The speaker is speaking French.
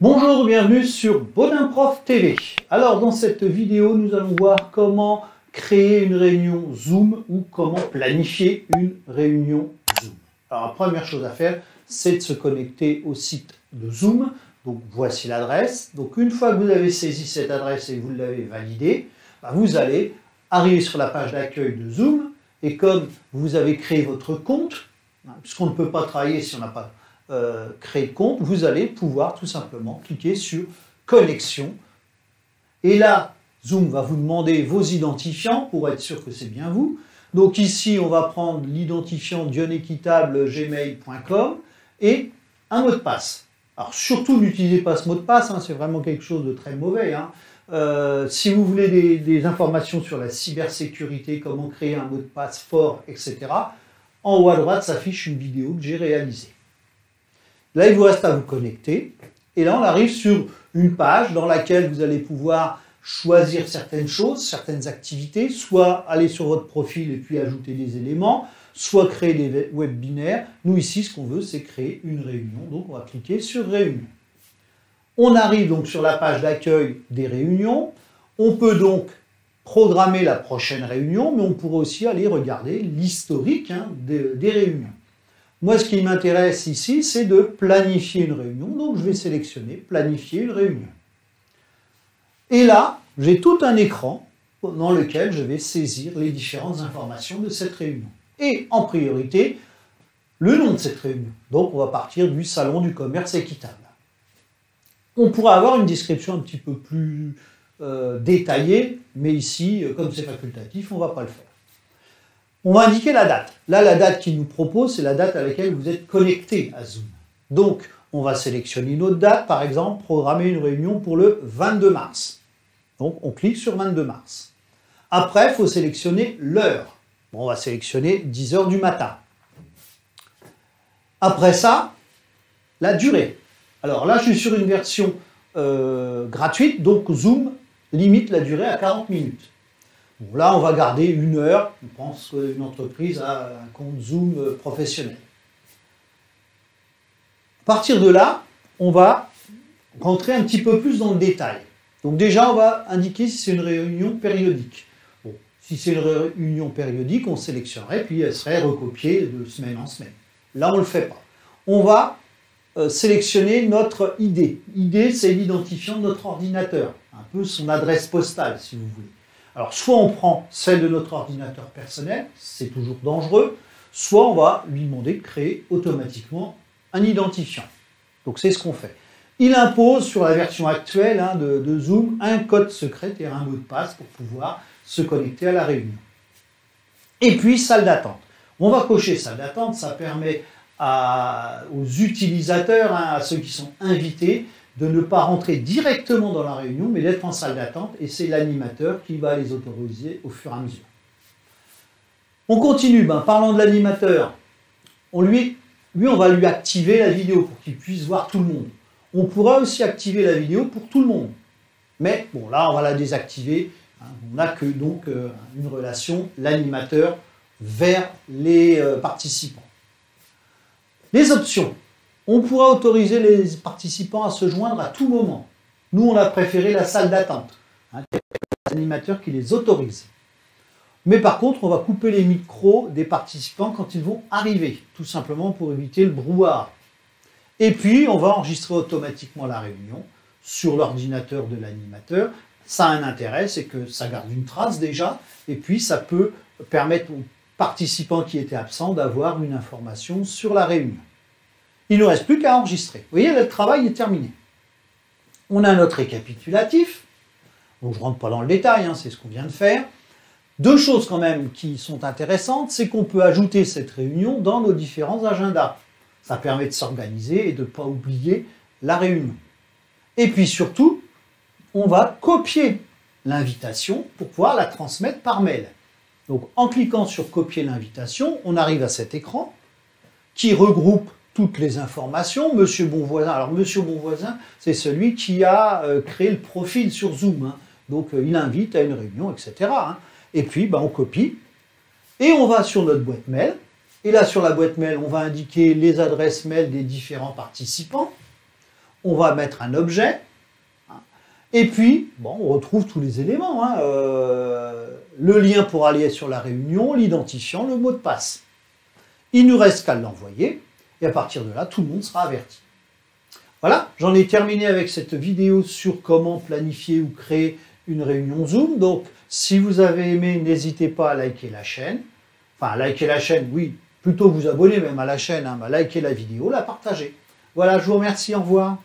Bonjour, bienvenue sur Bodinprof TV. Alors dans cette vidéo, nous allons voir comment créer une réunion Zoom ou comment planifier une réunion Zoom. Alors la première chose à faire, c'est de se connecter au site de Zoom. Donc voici l'adresse. Donc une fois que vous avez saisi cette adresse et que vous l'avez validée, vous allez arriver sur la page d'accueil de Zoom. Et comme vous avez créé votre compte, puisqu'on ne peut pas travailler si on n'a pas créé de compte, vous allez pouvoir tout simplement cliquer sur connexion. Et là, Zoom va vous demander vos identifiants pour être sûr que c'est bien vous. Donc ici, on va prendre l'identifiant dionéquitable@gmail.com et un mot de passe. Alors surtout, n'utilisez pas ce mot de passe, c'est vraiment quelque chose de très mauvais. Si vous voulez des informations sur la cybersécurité, comment créer un mot de passe fort, etc., en haut à droite s'affiche une vidéo que j'ai réalisée. Là, il vous reste à vous connecter. Et là, on arrive sur une page dans laquelle vous allez pouvoir choisir certaines choses, certaines activités, soit aller sur votre profil et puis ajouter des éléments, soit créer des webinaires. Nous, ici, ce qu'on veut, c'est créer une réunion. Donc, on va cliquer sur Réunion. On arrive donc sur la page d'accueil des réunions. On peut donc programmer la prochaine réunion, mais on pourrait aussi aller regarder l'historique des réunions. Moi, ce qui m'intéresse ici, c'est de planifier une réunion. Donc, je vais sélectionner « Planifier une réunion ». Et là, j'ai tout un écran dans lequel je vais saisir les différentes informations de cette réunion. Et en priorité, le nom de cette réunion. Donc, on va partir du Salon du commerce équitable. On pourra avoir une description un petit peu plus détaillée, mais ici, comme c'est facultatif, on ne va pas le faire. On va indiquer la date. Là, la date qu'il nous propose, c'est la date à laquelle vous êtes connecté à Zoom. Donc, on va sélectionner une autre date, par exemple, programmer une réunion pour le 22 mars. Donc, on clique sur 22 mars. Après, il faut sélectionner l'heure. Bon, on va sélectionner 10 h du matin. Après ça, la durée. Alors là, je suis sur une version gratuite, donc Zoom limite la durée à 40 minutes. Bon, là, on va garder une heure. On pense qu'une entreprise a un compte Zoom professionnel. À partir de là, on va rentrer un petit peu plus dans le détail. Donc déjà, on va indiquer si c'est une réunion périodique. Bon, si c'est une réunion périodique, on sélectionnerait, puis elle serait recopiée de semaine en semaine. Là, on ne le fait pas. On va sélectionner notre ID. ID, c'est l'identifiant de notre ordinateur, un peu son adresse postale, si vous voulez. Alors, soit on prend celle de notre ordinateur personnel, c'est toujours dangereux, soit on va lui demander de créer automatiquement un identifiant. Donc, c'est ce qu'on fait. Il impose, sur la version actuelle de Zoom, un code secret et un mot de passe pour pouvoir se connecter à la réunion. Et puis, salle d'attente. On va cocher salle d'attente, ça permet aux utilisateurs, à ceux qui sont invités, de ne pas rentrer directement dans la réunion, mais d'être en salle d'attente, et c'est l'animateur qui va les autoriser au fur et à mesure. On continue, parlant de l'animateur, on va lui activer la vidéo pour qu'il puisse voir tout le monde. On pourra aussi activer la vidéo pour tout le monde, mais bon, là on va la désactiver, on n'a que donc une relation, l'animateur vers les participants. Les options. On pourra autoriser les participants à se joindre à tout moment. Nous, on a préféré la salle d'attente. Il y a des animateurs qui les autorisent. Mais par contre, on va couper les micros des participants quand ils vont arriver, tout simplement pour éviter le brouhaha. Et puis, on va enregistrer automatiquement la réunion sur l'ordinateur de l'animateur. Ça a un intérêt, c'est que ça garde une trace déjà, et puis ça peut permettre aux participants qui étaient absents d'avoir une information sur la réunion. Il ne nous reste plus qu'à enregistrer. Vous voyez, là, le travail est terminé. On a notre récapitulatif. Donc, je ne rentre pas dans le détail, c'est ce qu'on vient de faire. Deux choses quand même qui sont intéressantes, c'est qu'on peut ajouter cette réunion dans nos différents agendas. Ça permet de s'organiser et de ne pas oublier la réunion. Et puis surtout, on va copier l'invitation pour pouvoir la transmettre par mail. Donc, en cliquant sur « Copier l'invitation », on arrive à cet écran qui regroupe toutes les informations. Monsieur Bonvoisin, alors Monsieur Bonvoisin, c'est celui qui a créé le profil sur Zoom. Donc, il invite à une réunion, etc. Et puis, on copie et on va sur notre boîte mail. Et là, sur la boîte mail, on va indiquer les adresses mail des différents participants. on va mettre un objet, hein, et puis, bon, on retrouve tous les éléments, hein, le lien pour aller sur la réunion, l'identifiant, le mot de passe. Il ne nous reste qu'à l'envoyer, et à partir de là, tout le monde sera averti. Voilà, j'en ai terminé avec cette vidéo sur comment planifier ou créer une réunion Zoom. Donc, si vous avez aimé, n'hésitez pas à liker la chaîne. Enfin, liker la chaîne, oui, plutôt vous abonner même à la chaîne, hein, liker la vidéo, la partager. Voilà, je vous remercie, au revoir.